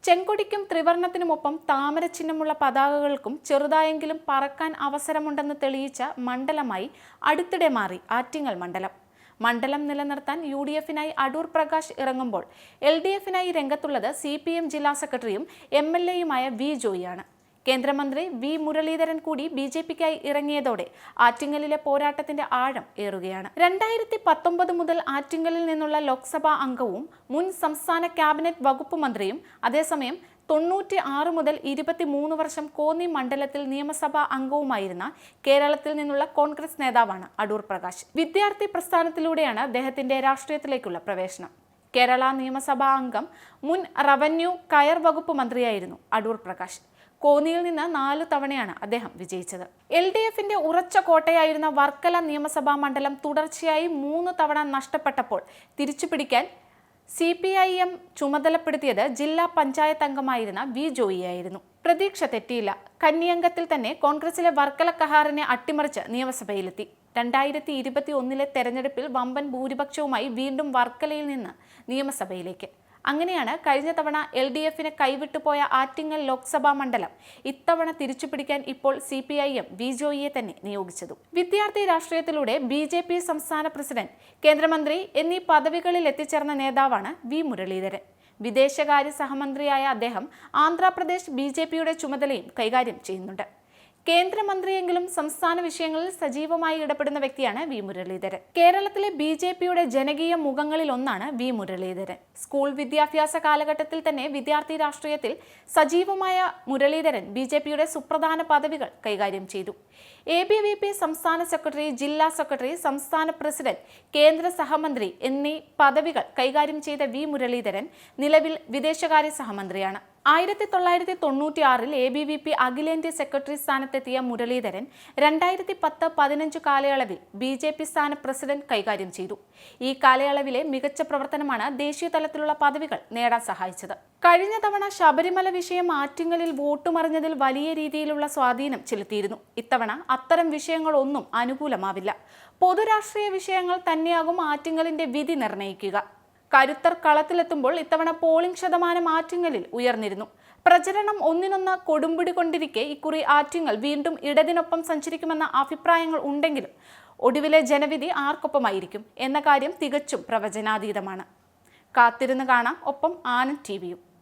ചെങ്കൊടിക്കും ത്രിവർണത്തിനുമൊപ്പം താമര ചിഹ്നമുള്ള പതാകകൾക്കും ചെറുതായെങ്കിലും പറക്കാൻ അവസരമുണ്ടെന്ന് തെളിയിച്ച മണ്ഡലമായി അടുത്തിടെ മാറി ആറ്റിങ്ങൽ മണ്ഡലം. മണ്ഡലം നിലനിർത്താൻ UDF-നായി അടൂർ പ്രകാശ് ഇറങ്ങുമ്പോൾ LDF-നായി രംഗത്തുള്ളത് CPM ജില്ലാ സെക്രട്ടറിയും MLA-യുമായ വി ജോയിയാണ്. കേന്ദ്രമന്ത്രി വി മുരളീധരൻ കൂടി BJP-ക്കായി ഇറങ്ങിയതോടെ ആറ്റിങ്ങലിലെ പോരാട്ടത്തിന്റെ ആഴം ഏറുകയാണ്. 2019 മുതൽ ആറ്റിങ്ങലിൽ നിന്നുള്ള ലോക്സഭാ അംഗവും മുൻ സംസ്ഥാന ക്യാബിനറ്റ് വകുപ്പ് മന്ത്രിയും അതേസമയം 96 മുതൽ 23 വർഷം കോന്നി മണ്ഡലത്തിൽ നിയമസഭാ അംഗവുമായിരുന്ന കേരളത്തിൽ നിന്നുള്ള കോൺഗ്രസ് നേതാവാണ് അടൂർ പ്രകാശ്. വിദ്യാർത്ഥി പ്രസ്ഥാനത്തിലൂടെയാണ് അദ്ദേഹത്തിന്റെ രാഷ്ട്രീയത്തിലേക്കുള്ള പ്രവേശനം. കേരള നിയമസഭാ അംഗം, മുൻ റവന്യൂ കയർ വകുപ്പ് മന്ത്രിയായിരുന്നു അടൂർ പ്രകാശ്. കോന്നിയിൽ നിന്ന് 4 തവണയാണ് അദ്ദേഹം വിജയിച്ചത്. LDF-ന്റെ ഉറച്ച കോട്ടയായിരുന്ന വർക്കല നിയമസഭാ മണ്ഡലം തുടർച്ചയായി 3 തവണ നഷ്ടപ്പെട്ടപ്പോൾ തിരിച്ചുപിടിക്കാൻ CPIM ചുമതലപ്പെടുത്തിയത് ജില്ലാ പഞ്ചായത്ത് അംഗമായിരുന്ന വി ജോയിയായിരുന്നു. പ്രതീക്ഷ തെറ്റിയില്ല. കന്നിയംഗത്തിൽ തന്നെ കോൺഗ്രസിലെ വർക്കല കഹാറിനെ അട്ടിമറിച്ച് നിയമസഭയിലെത്തി. 2021 തെരഞ്ഞെടുപ്പിൽ വമ്പൻ ഭൂരിപക്ഷവുമായി വീണ്ടും വർക്കലയിൽ നിന്ന് നിയമസഭയിലേക്ക്. അങ്ങനെയാണ് കഴിഞ്ഞ തവണ LDF-ന് കൈവിട്ടുപോയ ആറ്റിങ്ങൽ ലോക്സഭാ മണ്ഡലം ഇത്തവണ തിരിച്ചുപിടിക്കാൻ ഇപ്പോൾ CPIM വി ജോയിയെ തന്നെ നിയോഗിച്ചതും. വിദ്യാർത്ഥി രാഷ്ട്രീയത്തിലൂടെ BJP സംസ്ഥാന പ്രസിഡന്റ്, കേന്ദ്രമന്ത്രി എന്നീ പദവികളിൽ എത്തിച്ചേർന്ന നേതാവാണ് വി മുരളീധരൻ. വിദേശകാര്യ സഹമന്ത്രിയായ അദ്ദേഹം ആന്ധ്രാപ്രദേശ് BJP-യുടെ ചുമതലയും കൈകാര്യം ചെയ്യുന്നുണ്ട്. കേന്ദ്രമന്ത്രിയെങ്കിലും സംസ്ഥാന വിഷയങ്ങളിൽ സജീവമായി ഇടപെടുന്ന വ്യക്തിയാണ് വി മുരളീധരൻ. കേരളത്തിലെ BJP-യുടെ ജനകീയ മുഖങ്ങളിൽ ഒന്നാണ് വി മുരളീധരൻ. സ്കൂൾ വിദ്യാഭ്യാസ കാലഘട്ടത്തിൽ തന്നെ വിദ്യാർത്ഥി രാഷ്ട്രീയത്തിൽ സജീവമായ മുരളീധരൻ BJP-യുടെ സുപ്രധാന പദവികൾ കൈകാര്യം ചെയ്തു. ABVP സംസ്ഥാന സെക്രട്ടറി, ജില്ലാ സെക്രട്ടറി, സംസ്ഥാന പ്രസിഡന്റ്, കേന്ദ്ര സഹമന്ത്രി എന്നീ പദവികൾ കൈകാര്യം ചെയ്ത വി മുരളീധരൻ നിലവിൽ വിദേശകാര്യ സഹമന്ത്രിയാണ്. 1996-ൽ ABVP അഖിലേന്ത്യാ സെക്രട്ടറി സ്ഥാനത്തെത്തിയ മുരളീധരൻ 2010-15 കാലയളവിൽ BJP സ്ഥാന പ്രസിഡന്റ് കൈകാര്യം ചെയ്തു. ഈ കാലയളവിലെ മികച്ച പ്രവർത്തനമാണ് ദേശീയ തലത്തിലുള്ള പദവികൾ നേടാൻ സഹായിച്ചത്. കഴിഞ്ഞ തവണ ശബരിമല വിഷയം ആറ്റിങ്ങലിൽ വോട്ടുമറിഞ്ഞതിൽ വലിയ രീതിയിലുള്ള സ്വാധീനം ചെലുത്തിയിരുന്നു. ഇത്തവണ അത്തരം വിഷയങ്ങളൊന്നും അനുകൂലമാവില്ല. പൊതുരാഷ്ട്രീയ വിഷയങ്ങൾ തന്നെയാകും ആറ്റിങ്ങലിന്റെ വിധി നിർണ്ണയിക്കുക. കരുത്തർ കളത്തിലെത്തുമ്പോൾ ഇത്തവണ പോളിംഗ് ശതമാനം ആറ്റിങ്ങലിൽ ഉയർന്നിരുന്നു. പ്രചരണം ഒന്നിനൊന്ന് കൊടുമ്പിടി കൊണ്ടിരിക്കെ ഇക്കുറി ആറ്റിങ്ങൽ വീണ്ടും ഇടതിനൊപ്പം സഞ്ചരിക്കുമെന്ന അഭിപ്രായങ്ങൾ ഉണ്ടെങ്കിലും ഒടുവിലെ ജനവിധി ആർക്കൊപ്പമായിരിക്കും എന്ന കാര്യം തികച്ചും പ്രവചനാതീതമാണ്. കാത്തിരുന്ന് കാണാം. ഒപ്പം ആനന്ദ് TV-യും.